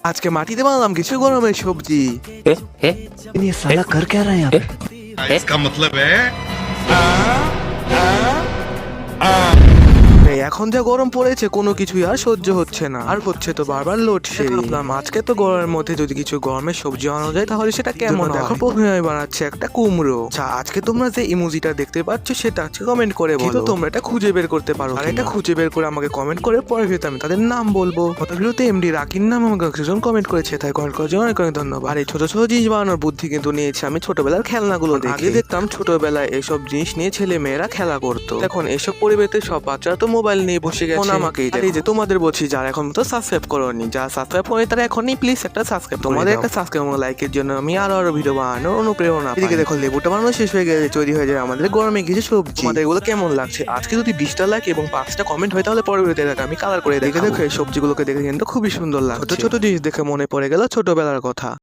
আজকে মাটিতে বানালাম কিছু গরমের সবজি। ये साला कर क्या रहा है यहाँ पे? इसका मतलब है এখন যা গরম পড়েছে কোনো কিছুই আর সহ্য হচ্ছে না, আর হচ্ছে তো বারবার লোডশেডিং। ভাবলাম আজকে তো গরমের মধ্যে যদি কিছু গরমের সবজি বানানো যায় তাহলে সেটা কেমন হয়। দেখো প্রথমে আমি বানাচ্ছি একটা কুমড়ো। আচ্ছা, আজকে তোমরা যে ইমোজিটা দেখতে পাচ্ছ সেটা হচ্ছে কমেন্ট করে বলো তোমরা এটা খুঁজে বের করতে পারো, আর এটা খুঁজে বের করে আমাকে কমেন্ট করে পরে ভিডিওতে আমি তাদের নাম বলবো। গত ভিডিওতে এমডি রাকির নাম আমাকে একজন কমেন্ট করেছে, তাই কমেন্ট করার জন্য অনেক অনেক ধন্যবাদ। আর এই ছোট ছোট জিনিস বানানোর বুদ্ধি কিন্তু নিয়েছি আমি ছোটবেলার খেলনাগুলো দেখে। আগে দেখতাম ছোটবেলায় এইসব জিনিস নিয়ে ছেলে মেয়েরা খেলা করতো, এখন এসব পরিবেশে সব বাচ্চারা তো মোবাইল নিয়ে বসে গেছে। আমাকে এই যে তোমাদের বলছি যারা এখন তো সাবস্ক্রাইব করোনি, যারা সাবস্ক্রাইব করে তারা এখনই প্লিজ একটা সাবস্ক্রাইব, তোমাদের একটা সাবস্ক্রাইব এবং লাইকের জন্য আমি আরো ভিডিও বানানোর অনুপ্রেরণা। এদিকে দেখো লেবুটা বানানো শেষ হয়ে গেলে তৈরি হয়ে যায় আমাদের গরমে কিছু সবজি। আমাদের এগুলো কেমন লাগছে আজকে যদি 20টা লাইক এবং 5টা কমেন্ট হয় তাহলে পরে ভিডিওতে আমি কালার করে দেখে দেখো এই সবজিগুলোকে দেখে কিন্তু খুবই সুন্দর লাগছে। ছোট ছোট জিনিস দেখে মনে পড়ে গেল ছোটবেলার কথা।